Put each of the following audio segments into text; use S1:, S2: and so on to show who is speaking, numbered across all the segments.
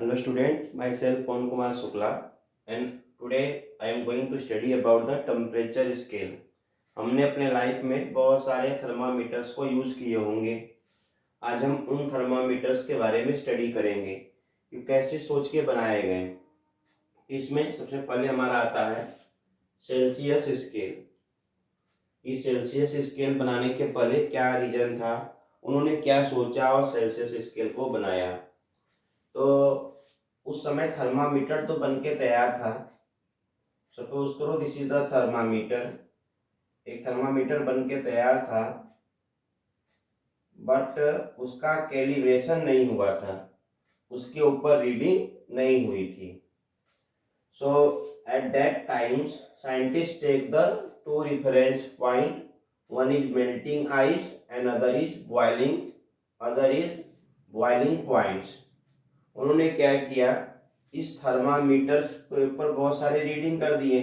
S1: Hello student, myself Pawan Kumar Shukla and today I am going to study about the temperature scale. हमने अपने life में बहुत सारे thermometers को use किए होंगे। आज हम उन थर्मामीटर्स के बारे में स्टडी करेंगे कि कैसे सोच के बनाए गए। इसमें सबसे पहले हमारा आता है सेल्सियस स्केल। इस सेल्सियस स्केल बनाने के पहले क्या रीजन था, उन्होंने क्या सोचा और सेल्सियस स्केल को बनाया। तो उस समय थर्मामीटर तो बन के तैयार था। सपोज करो दिस इज द थर्मामीटर। एक थर्मामीटर बन के तैयार था बट उसका कैलिब्रेशन नहीं हुआ था, उसके ऊपर रीडिंग नहीं हुई थी। So at that times scientist take the two reference point, one is melting ice and other is boiling points. उन्होंने क्या किया, इस थर्मामीटर्स के ऊपर बहुत सारे रीडिंग कर दिए,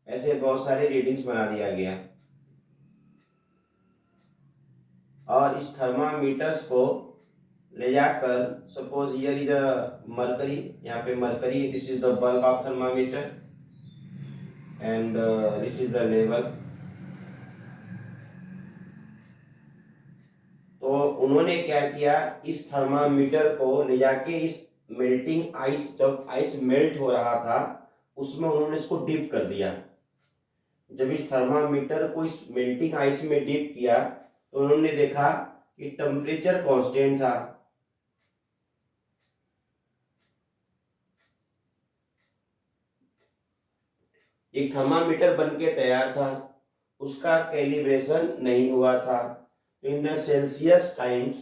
S1: ऐसे बहुत सारे रीडिंग्स बना दिया गया और इस थर्मामीटर्स को ले जाकर सपोज हियर इज मरकरी, यहाँ पे mercury, this is the bulb of thermometer and this is the level. तो उन्होंने क्या किया, इस थर्मामीटर को ले जाके इस मेल्टिंग आइस, जब आइस मेल्ट हो रहा था उसमें उन्होंने इसको डिप कर दिया। जब इस थर्मामीटर को इस मेल्टिंग आइस में डिप किया तो उन्होंने देखा कि टेम्परेचर कांस्टेंट था। एक थर्मामीटर बन के तैयार था, उसका कैलिब्रेशन नहीं हुआ था। तो इन द सेल्सियस टाइम्स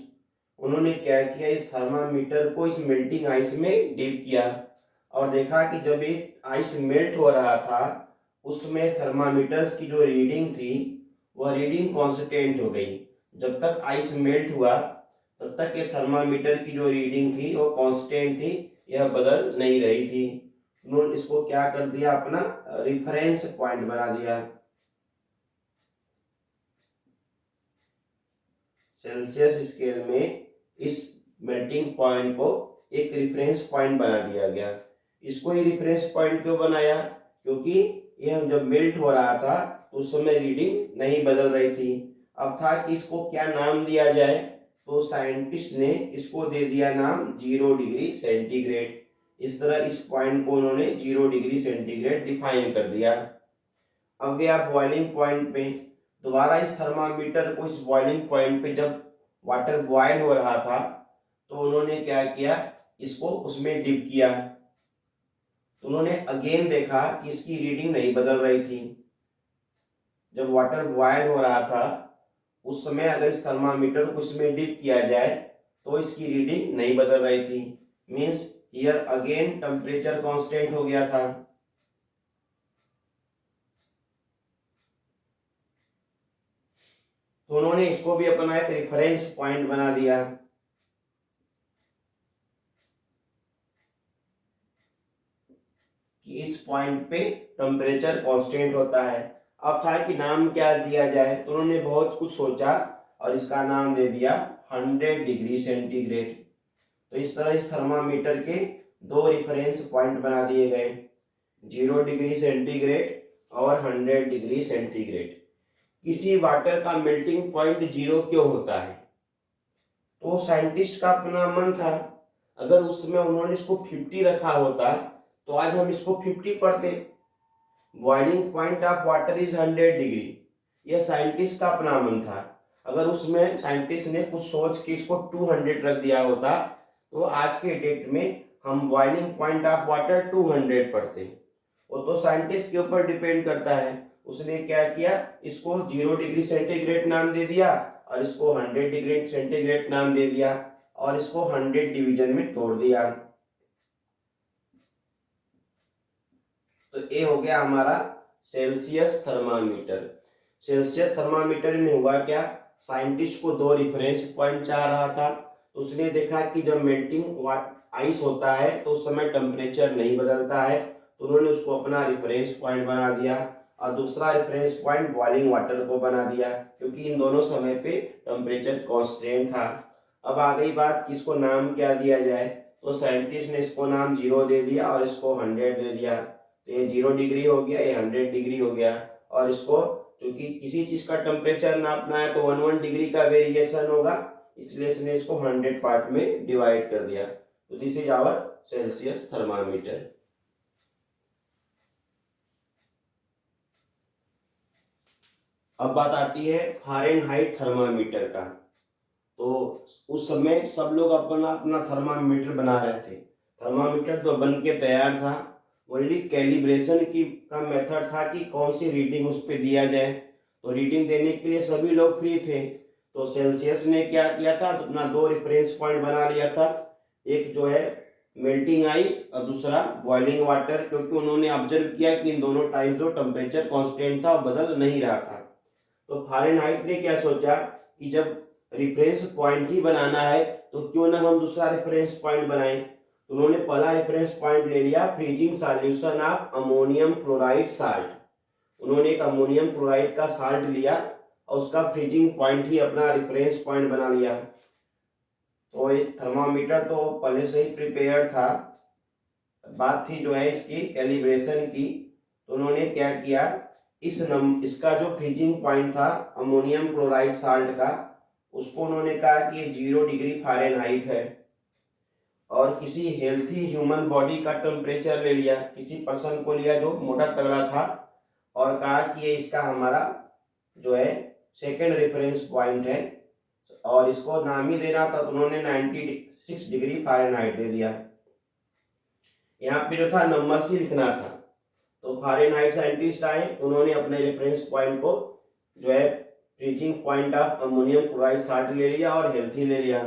S1: उन्होंने क्या किया, इस थर्मामीटर को इस मेल्टिंग आइस में डिप किया और देखा कि जब ये आइस मेल्ट हो रहा था उसमें थर्मामीटर्स की जो रीडिंग थी वह रीडिंग कांस्टेंट हो गई। जब तक आइस मेल्ट हुआ तब तक ये थर्मामीटर की जो रीडिंग थी वो कांस्टेंट थी, यह बदल नहीं रही थी। उन्होंने इसको क्या कर दिया, अपना रिफरेंस पॉइंट बना दिया। सेल्सियस स्केल में इस मेल्टिंग पॉइंट को एक रिफरेंस पॉइंट बना दिया गया। इसको ही रिफरेंस पॉइंट क्यों बनाया, क्योंकि यह जब मेल्ट हो रहा था तो उस समय रीडिंग नहीं बदल रही थी। अब था कि इसको क्या नाम दिया जाए, तो साइंटिस्ट ने इसको दे दिया नाम 0 डिग्री सेंटीग्रेड। इस तरह इस पॉइंट को उन्होंने 0 डिग्री सेंटीग्रेड डिफाइन कर दिया। अब गया बॉइलिंग पॉइंट पे, दोबारा इस थर्मामीटर को इस बॉइलिंग पॉइंट पे जब वाटर बॉयल हो रहा था तो उन्होंने क्या किया, इसको उसमें डिप किया। तो उन्होंने अगेन देखा कि इसकी रीडिंग नहीं बदल रही थी। जब वाटर बॉयल हो रहा था उस समय अगर इस थर्मामीटर को इसमें डिप किया जाए तो इसकी रीडिंग नहीं बदल रही थी, means here again temperature constant हो गया था। तो उन्होंने इसको भी अपना एक रेफरेंस पॉइंट बना दिया। कि इस पॉइंट पे टेम्परेचर कांस्टेंट होता है। अब था कि नाम क्या दिया जाए, तो उन्होंने बहुत कुछ सोचा और इसका नाम दे दिया 100 डिग्री सेंटीग्रेड। तो इस तरह इस थर्मामीटर के दो रेफरेंस पॉइंट बना दिए गए, 0 डिग्री सेंटीग्रेड और 100 डिग्री सेंटीग्रेड। किसी वाटर का मेल्टिंग पॉइंट 0 क्यों होता है, तो साइंटिस्ट का अपना मन था। अगर उस समय उन्होंने इसको 50 रखा होता तो आज हम इसको 50 पढ़ते। Boiling point of water is 100 degree, यह साइंटिस्ट का अपना मन था। अगर उसमें साइंटिस्ट ने कुछ सोच के इसको 200 रख दिया होता तो आज के डेट में हम बॉइलिंग पॉइंट ऑफ वाटर 200 पढ़ते। वो तो साइंटिस्ट के ऊपर डिपेंड करता है। उसने क्या किया, इसको 0 डिग्री सेंटीग्रेड नाम दे दिया और इसको 100 डिग्री सेंटीग्रेड नाम दे दिया और इसको 100 डिवीजन में तोड़ दिया। तो ये हो गया हमारा सेल्सियस थर्मामीटर। सेल्सियस थर्मामीटर में हुआ क्या, साइंटिस्ट को दो रेफरेंस पॉइंट चाह रहा था। तो उसने देखा कि जब मेल्टिंग आइस होता है तो उस समय टेम्परेचर नहीं बदलता है, तो उन्होंने उसको अपना रेफरेंस पॉइंट बना दिया और दूसरा रेफरेंस पॉइंट बॉइलिंग वाटर को बना दिया, क्योंकि इन दोनों समय पे टेम्परेचर कांस्टेंट था। अब आ गई बात कि इसको नाम क्या दिया जाए। तो साइंटिस्ट ने इसको नाम 0 दे दिया और इसको 100 दे दिया। तो ये 0 डिग्री हो गया, ये 100 डिग्री हो गया। और इसको क्योंकि किसी चीज का टेम्परेचर नापना है तो 1 डिग्री का वेरिएशन होगा, इसलिए इसने इसको 100 पार्ट में डिवाइड कर दिया। तो this is our Celsius thermometer. अब बात आती है फारेनहाइट थर्मामीटर का। तो उस समय सब लोग अपना अपना थर्मामीटर बना रहे थे। थर्मामीटर तो बन के तैयार था, ओनली कैलिब्रेशन की का मेथड था कि कौन सी रीडिंग उस पर दिया जाए। तो रीडिंग देने के लिए सभी लोग फ्री थे। तो सेल्सियस ने क्या किया था, तो अपना 2 रेफरेंस पॉइंट बना लिया था, एक जो है मेल्टिंग आइस और दूसरा बॉइलिंग वाटर, क्योंकि उन्होंने ऑब्जर्व किया कि इन दोनों टाइम जो टेम्परेचर कांस्टेंट था बदल नहीं रहा था। तो फारेनहाइट ने क्या सोचा कि जब रेफरेंस पॉइंट ही बनाना है तो क्यों ना हम दूसरा रेफरेंस पॉइंट बनाएं। तो उन्होंने पहला रेफरेंस पॉइंट ले लिया freezing solution of ammonium chloride salt. उन्होंने एक अमोनियम क्लोराइड का साल्ट लिया और उसका फ्रीजिंग पॉइंट ही अपना रेफरेंस पॉइंट बना लिया। तो ये थर्मामीटर तो पहले से ही प्रिपेयर था, बात थी जो है इसकी कैलिब्रेशन की। तो उन्होंने क्या किया, इसका जो फ्रीजिंग पॉइंट था अमोनियम क्लोराइड साल्ट का, उसको उन्होंने कहा कि 0 डिग्री फारेनहाइट है। और किसी हेल्थी ह्यूमन बॉडी का टेम्परेचर ले लिया, किसी पर्सन को लिया जो मोटा तगड़ा था, और कहा कि ये इसका हमारा जो है सेकेंड रेफरेंस पॉइंट है और इसको नाम ही देना था। तो उन्होंने 96 डिग्री फारेनहाइट दे दिया। यहाँ पे जो था नंबर ही लिखना था। तो फारेनहाइट साइंटिस्ट आए, उन्होंने अपने रेफरेंस पॉइंट को जो है freezing point of ammonium chloride salt ले लिया और हेल्थी ले लिया।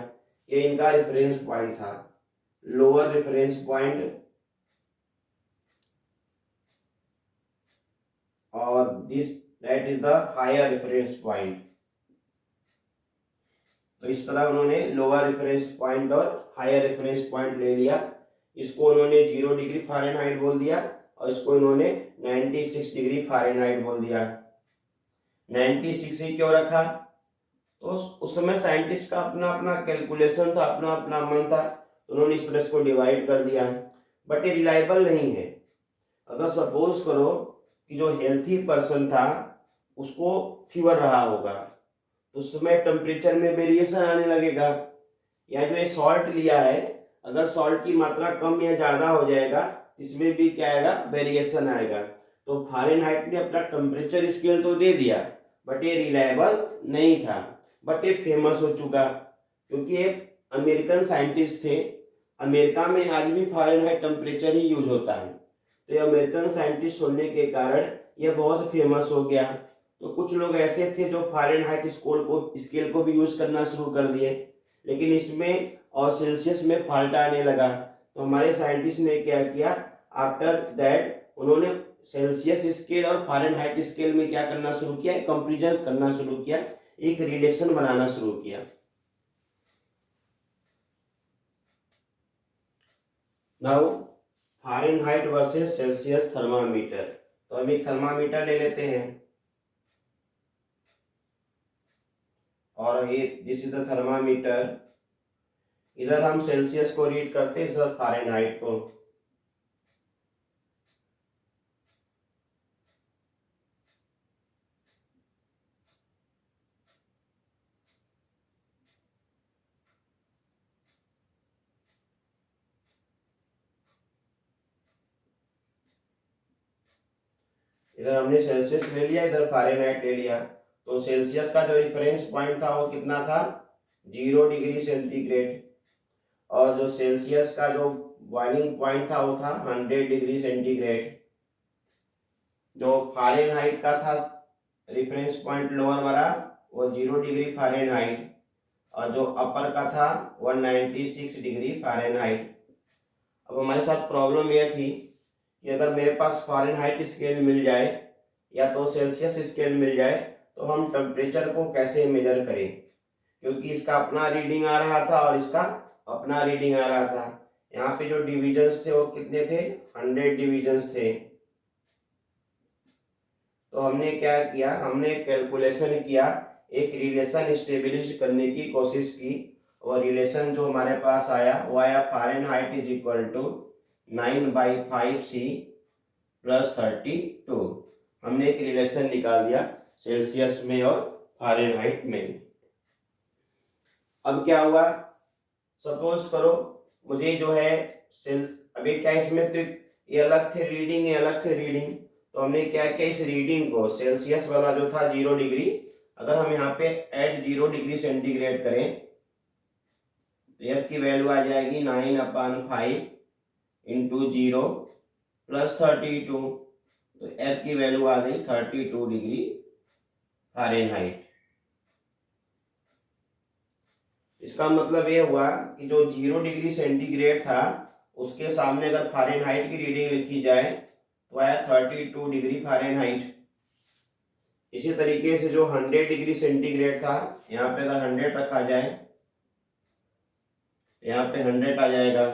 S1: ये इनका रेफरेंस पॉइंट था, लोअर रेफरेंस पॉइंट, और this that is the higher reference point. तो इस तरह उन्होंने लोअर रेफरेंस पॉइंट और हायर रेफरेंस पॉइंट ले लिया। इसको उन्होंने 0 डिग्री फारेनहाइट बोल दिया और इसको इन्होंने 96 डिग्री फारेनहाइट बोल दिया। 96 ही क्यों रखा, तो उस समय साइंटिस्ट का अपना अपना कैलकुलेशन था, अपना अपना मन था, तो उन्होंने इस तरह इसको डिवाइड कर दिया। बट ये रिलायबल नहीं है। अगर सपोज करो कि जो हेल्थी पर्सन था उसको फीवर रहा होगा तो उस समय टेम्परेचर में वेरिएशन आने लगेगा। या जो ये सॉल्ट लिया है, अगर सॉल्ट की मात्रा कम या ज़्यादा हो जाएगा इसमें भी क्या आएगा, वेरिएशन आएगा। तो फारेनहाइट ने अपना टेम्परेचर स्केल तो दे दिया बट ये रिलायबल नहीं था। बट ये फेमस हो चुका क्योंकि ये अमेरिकन साइंटिस्ट थे। अमेरिका में आज भी फारेनहाइट टेम्परेचर ही यूज होता है। तो ये अमेरिकन साइंटिस्ट होने के कारण ये बहुत फेमस हो गया। तो कुछ लोग ऐसे थे जो फारेनहाइट स्केल को भी यूज करना शुरू कर दिए, लेकिन इसमें और सेल्सियस में फॉल्ट आने लगा। तो हमारे साइंटिस्ट ने क्या किया, आफ्टर दैट उन्होंने सेल्सियस स्केल और फारेनहाइट स्केल में क्या करना शुरू किया, कंपैरिजन करना शुरू किया, एक रिलेशन बनाना शुरू किया। Now Fahrenheit versus Celsius thermometer. तो हम एक थर्मामीटर ले लेते हैं और ये दिस इज द थर्मामीटर। इधर हम सेल्सियस को रीड करते हैं, इधर फारेनहाइट को। इधर हमने सेल्सियस ले लिया, इधर फारेनहाइट ले लिया। तो सेल्सियस का जो रेफरेंस पॉइंट था वो कितना था, 0 डिग्री सेंटीग्रेड, और जो सेल्सियस का जो बॉइलिंग पॉइंट था वो था 100 डिग्री सेंटीग्रेड। जो फारेनहाइट का था रेफरेंस पॉइंट लोअर वाला वो 0 डिग्री फारेनहाइट, और जो अपर का था 196 डिग्री फारेनहाइट। अब हमारे साथ प्रॉब्लम यह थी कि अगर मेरे पास फारेनहाइट स्केल मिल जाए या तो सेल्सियस स्केल मिल जाए तो हम टेम्परेचर को कैसे मेजर करें, क्योंकि इसका अपना रीडिंग आ रहा था और इसका अपना रीडिंग आ रहा था। यहाँ पे जो डिविजन्स थे वो कितने थे, 100 डिविजन्स थे। तो हमने क्या किया, हमने कैलकुलेशन किया, एक रिलेशन स्टेब्लिश करने की कोशिश की, और रिलेशन जो हमारे पास आया वो आया Fahrenheit is equal to 9/5C plus 32। हमने एक रिलेशन निकाल दिया सेल्सियस में और फ़ारेनहाइट में। अब क्या हुआ, सपोज करो मुझे जो है अभी क्या इसमें तो ये अलग थे रीडिंग, ये अलग थे रीडिंग, तो हमने क्या किया इस रीडिंग को सेल्सियस वाला जो था 0 डिग्री, अगर हम यहाँ पे एट 0 डिग्री सेंटीग्रेड करें तो एफ की वैल्यू आ जाएगी 9/5 इंटू 0 प्लस 32, तो एफ की वैल्यू आ गई 32 डिग्री फ़ारेनहाइट। इसका मतलब ये हुआ कि जो 0 डिग्री सेंटीग्रेड था उसके सामने अगर फ़ारेनहाइट की रीडिंग लिखी जाए तो आया 32 डिग्री फ़ारेनहाइट। इसी तरीके से जो 100 डिग्री सेंटीग्रेड था, यहाँ पे अगर 100 रखा जाए, यहाँ पे 100 आ जाएगा,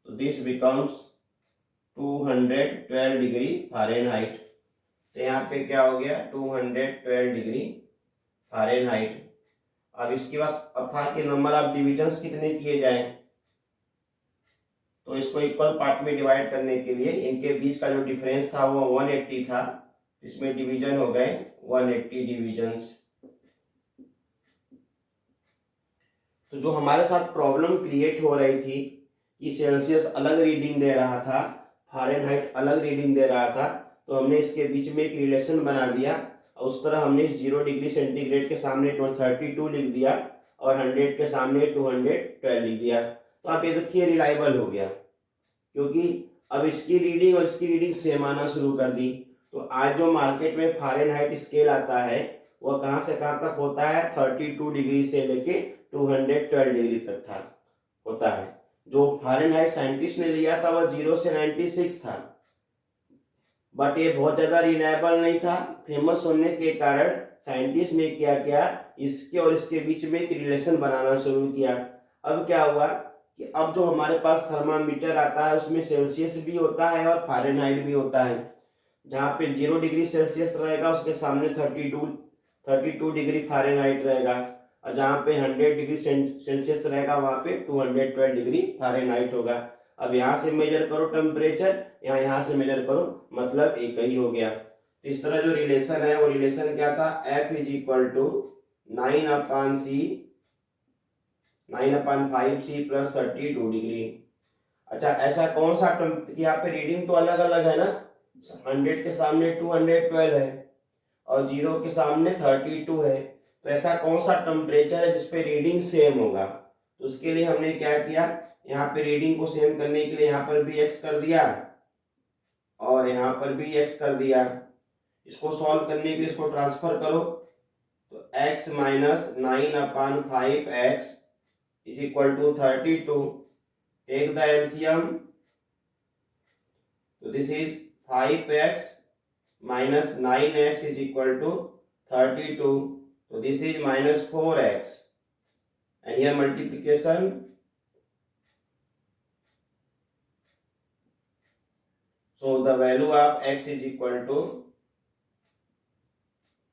S1: तो दिस बिकम्स 212 डिग्री फ़ारेनहाइट। तो यहाँ पे क्या हो गया 212 डिग्री फ़ारेनहाइट। अब इसके बाद अब था कि नंबर ऑफ डिविजन्स कितने किए जाएं, तो इसको इक्वल पार्ट में डिवाइड करने के लिए इनके बीच का जो डिफरेंस था वो 180 था, इसमें डिवीजन हो गए 180 डिविजन्स। तो जो हमारे साथ प्रॉब्लम क्रिएट हो रही थी कि सेल्सियस अलग रीडिंग दे रहा था, फ़ारेनहाइट अलग रीडिंग दे रहा था, तो हमने इसके बीच में एक रिलेशन बना दिया और उस तरह हमने इस 0 डिग्री सेंटीग्रेड के सामने 32 लिख दिया और 100 के सामने 212 लिख दिया। तो आप ये देखिए रिलायबल हो गया, क्योंकि अब इसकी रीडिंग और इसकी रीडिंग सेम आना शुरू कर दी। तो आज जो मार्केट में फ़ारेनहाइट स्केल आता है वह कहाँ से कहाँ तक होता है, 32 डिग्री से लेके 212 डिग्री तक था होता है। जो फ़ारेनहाइट साइंटिस्ट ने लिया था वह 0 से 96 था, बट ये बहुत ज़्यादा रिलायबल नहीं था। फेमस होने के कारण साइंटिस्ट ने क्या किया, इसके और इसके बीच में एक रिलेशन बनाना शुरू किया। अब क्या हुआ कि अब जो हमारे पास थर्मामीटर आता है उसमें सेल्सियस भी होता है और फ़ारेनहाइट भी होता है। जहाँ पे 0 डिग्री सेल्सियस रहेगा उसके सामने 32 डिग्री फ़ारेनहाइट रहेगा, और जहाँ पे 100 डिग्री सेल्सियस रहेगा वहाँ पे 212 डिग्री फ़ारेनहाइट होगा। अब यहाँ से मेजर करो टेम्परेचर, यहाँ से मेजर करो, मतलब एक ही हो गया। इस तरह जो रिलेशन है वो रिलेशन क्या था, F is equal to 9/5C plus 32 degree. अच्छा, ऐसा कौन सा यहाँ पे रीडिंग तो अलग अलग है ना, 100 के सामने 212 है और 0 के सामने 32 है, तो ऐसा कौन सा टेम्परेचर है जिसपे रीडिंग सेम होगा। तो उसके लिए हमने क्या किया, यहाँ पे रीडिंग को सेम करने के लिए यहाँ पर भी x कर दिया और यहाँ पर भी x कर दिया। इसको सॉल्व करने के लिए इसको ट्रांसफर करो, तो x minus 9/5x is equal to 32। Take the LCM, तो this is 5x minus 9x is equal to 32, so this is minus 4x, and here multiplication, so the value of x is equal to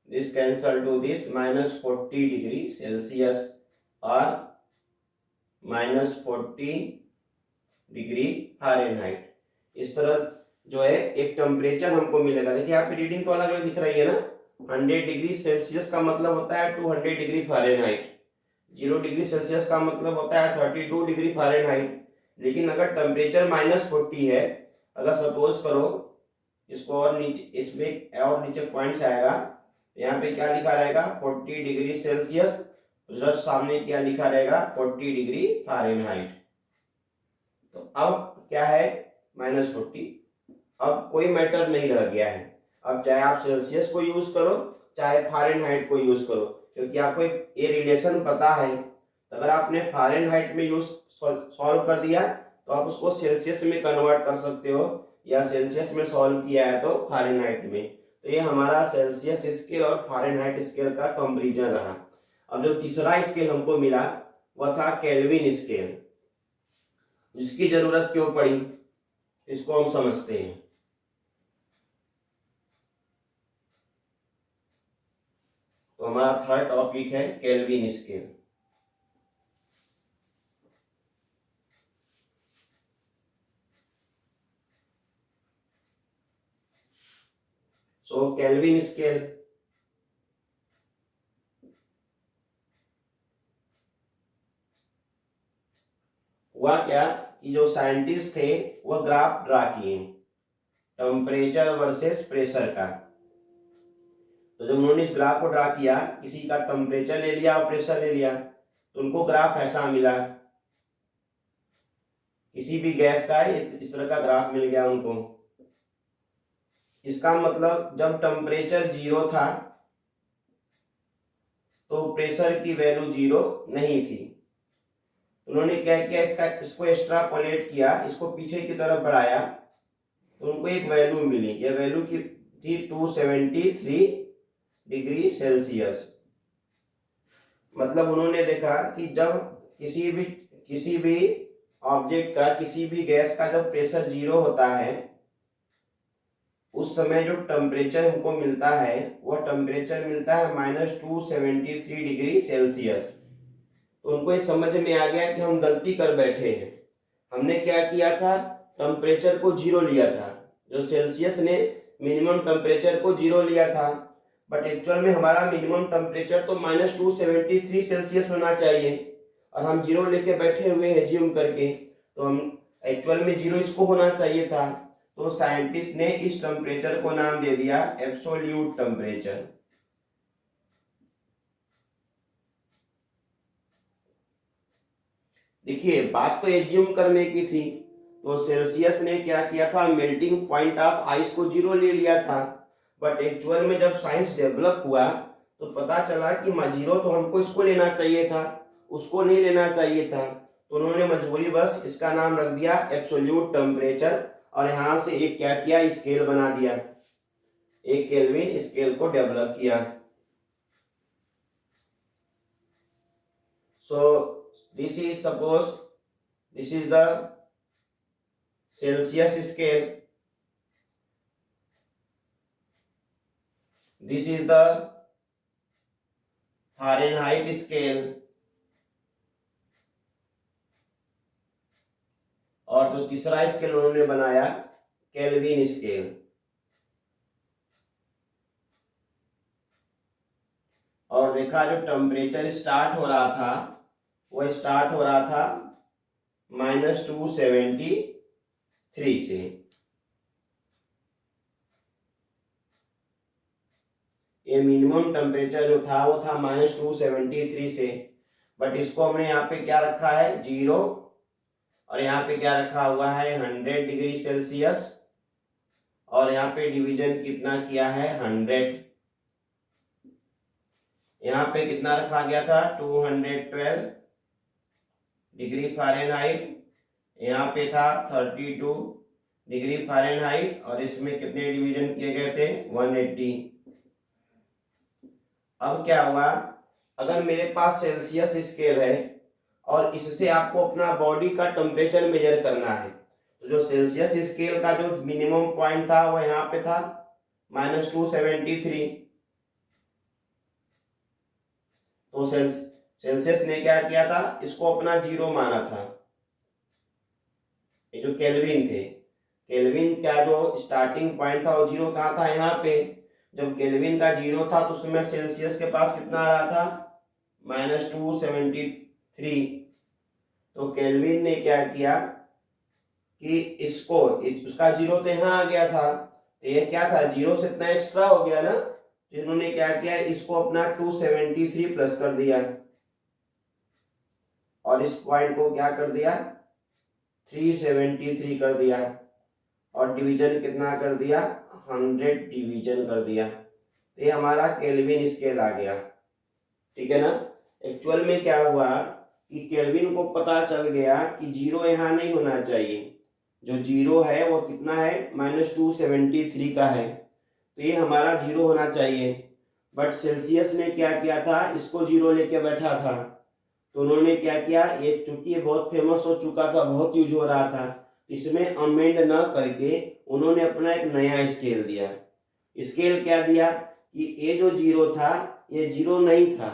S1: this cancel to this minus 40 degree Celsius or minus 40 degree Fahrenheit. इस तरह जो है एक temperature हमको मिलेगा। देखिए यहाँ पे रीडिंग तो अलग अलग दिख रही है ना, 100 डिग्री सेल्सियस का मतलब होता है 200 डिग्री फ़ारेनहाइट, 0 डिग्री सेल्सियस का मतलब होता है 32 डिग्री फ़ारेनहाइट। लेकिन अगर टेम्परेचर -40 है, अगर सपोज करो इसको और नीचे, इसमें और नीचे पॉइंट्स आएगा, यहाँ पे क्या लिखा रहेगा 40 डिग्री सेल्सियस, जस्ट सामने क्या लिखा रहेगा 40 डिग्री फ़ारेनहाइट। तो अब क्या है -40, अब कोई मैटर नहीं रह गया है। अब चाहे आप सेल्सियस को यूज करो चाहे फ़ारेनहाइट को यूज करो, क्योंकि आपको एक ये रिलेशन पता है। तो अगर आपने फ़ारेनहाइट में यूज सॉल्व कर दिया तो आप उसको सेल्सियस में कन्वर्ट कर सकते हो, या सेल्सियस में सॉल्व किया है तो फ़ारेनहाइट में। तो ये हमारा सेल्सियस स्केल और फ़ारेनहाइट स्केल का कंपेरिजन रहा। अब जो तीसरा स्केल हमको मिला वह था केल्विन स्केल। इसकी जरूरत क्यों पड़ी इसको हम समझते हैं। हमारा थर्ड टॉपिक है केल्विन स्केल। सो केल्विन स्केल हुआ क्या कि जो साइंटिस्ट थे वह ग्राफ ड्रा किए टेम्परेचर वर्सेस प्रेशर का। तो जब उन्होंने इस ग्राफ को ड्रा किया, किसी का टेम्परेचर ले लिया और प्रेशर ले लिया, तो उनको ग्राफ ऐसा मिला। किसी भी गैस का इस तरह का ग्राफ मिल गया उनको। इसका मतलब जब टेम्परेचर 0 था तो प्रेशर की वैल्यू 0 नहीं थी। उन्होंने क्या किया, इसको एक्स्ट्रापोलेट किया, इसको पीछे की तरफ बढ़ाया, तो उनको एक वैल्यू मिली। यह वैल्यू की थी 273 डिग्री सेल्सियस। मतलब उन्होंने देखा कि जब किसी भी ऑब्जेक्ट का, किसी भी गैस का जब प्रेशर 0 होता है, उस समय जो टेम्परेचर हमको मिलता है वह टेम्परेचर मिलता है -273 डिग्री सेल्सियस। तो उनको ये समझ में आ गया कि हम गलती कर बैठे हैं। हमने क्या किया था, टेम्परेचर को 0 लिया था। जो सेल्सियस ने मिनिमम टेम्परेचर को 0 लिया था, बट एक्चुअल में हमारा मिनिमम टेम्परेचर तो -273 सेल्सियस होना चाहिए, और हम 0 लेके बैठे हुए हैं ज्यूम करके। तो हम एक्चुअल में 0 इसको होना चाहिए था। तो साइंटिस्ट ने इस टेम्परेचर को नाम दे दिया एब्सोल्यूट टेम्परेचर। देखिए, बात तो एज्यूम करने की थी। तो सेल्सियस ने क्या किया था, मेल्टिंग पॉइंट ऑफ आइस को 0 ले लिया था। बट एक्चुअल में जब साइंस डेवलप हुआ तो पता चला कि 0 तो हमको इसको लेना चाहिए था, उसको नहीं लेना चाहिए था। तो उन्होंने मजबूरी बस इसका नाम रख दिया एब्सोल्यूट टेम्परेचर, और यहाँ से एक क्या किया, स्केल बना दिया, एक केल्विन स्केल को डेवलप किया। सो this is suppose this is the Celsius scale, this is the Fahrenheit scale, और जो तीसरा स्केल उन्होंने बनाया केल्विन स्केल। और देखा जो टेम्परेचर स्टार्ट हो रहा था वह स्टार्ट हो रहा था -273 से। ये मिनिमम टेम्परेचर जो था वो था -273 से। बट इसको हमने यहाँ पे क्या रखा है, 0, और यहाँ पे क्या रखा हुआ है 100 डिग्री सेल्सियस, और यहाँ पे डिवीजन कितना किया है 100। यहाँ पे कितना रखा गया था 212 डिग्री फ़ारेनहाइट, यहाँ पे था 32 डिग्री फ़ारेनहाइट, और इसमें कितने डिवीजन किए गए थे 180। अब क्या हुआ, अगर मेरे पास सेल्सियस स्केल है और इससे आपको अपना बॉडी का टेम्परेचर मेजर करना है, तो जो सेल्सियस स्केल का जो मिनिमम पॉइंट था वो यहाँ पे था -273। तो सेल्सियस ने क्या किया था, इसको अपना 0 माना था। ये जो केल्विन थे, केल्विन का जो स्टार्टिंग पॉइंट था वो 0 कहाँ था, यहाँ पे। जब केल्विन का 0 था तो उसमें सेल्सियस के पास कितना आ रहा था -273। तो केल्विन ने क्या किया कि इसको, उसका 0 तो यहाँ आ गया था, तो ये क्या था 0 से इतना एक्स्ट्रा हो गया ना, तो इन्होंने क्या किया, इसको अपना 273 प्लस कर दिया, और इस पॉइंट को क्या कर दिया 373 कर दिया, और डिवीजन कितना कर दिया 100 डिवीजन कर दिया। तो ये हमारा केल्विन स्केल आ गया, ठीक है ना। एक्चुअल में क्या हुआ कि केल्विन को पता चल गया कि 0 यहाँ नहीं होना चाहिए, जो 0 है वो कितना है -273 का है, तो ये हमारा 0 होना चाहिए। बट सेल्सियस ने क्या किया था, इसको 0 लेके बैठा था। तो उन्होंने क्या किया, ये चूंकि ये बहुत फेमस हो चुका था, बहुत यूज हो रहा था, इसमें अमेंड न करके उन्होंने अपना एक नया स्केल दिया। स्केल क्या दिया कि ये जो 0 था ये 0 नहीं था,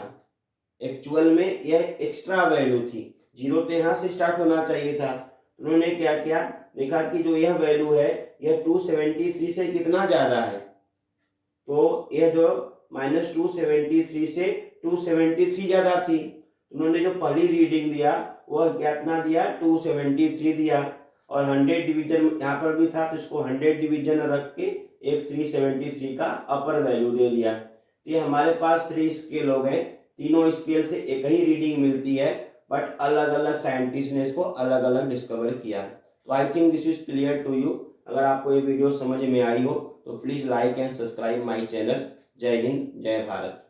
S1: एक्चुअल में यह एक्स्ट्रा वैल्यू थी, 0 तो यहाँ से स्टार्ट होना चाहिए था। उन्होंने क्या किया, देखा कि जो यह वैल्यू है यह 273 से कितना ज़्यादा है, तो यह जो -273 से 273 ज़्यादा थी। उन्होंने जो पहली रीडिंग दिया वह कितना दिया, 273 दिया, और 100 डिवीजन यहाँ पर भी था, तो इसको 100 डिवीजन रख के एक 373 का अपर वैल्यू दे दिया। तो ये हमारे पास 3 स्केल हो गए, तीनों स्केल से एक ही रीडिंग मिलती है, बट अलग अलग साइंटिस्ट ने इसको अलग अलग डिस्कवर किया। तो I think this is clear to you. अगर आपको ये वीडियो समझ में आई हो तो please like and subscribe my channel. जय हिंद, जय भारत।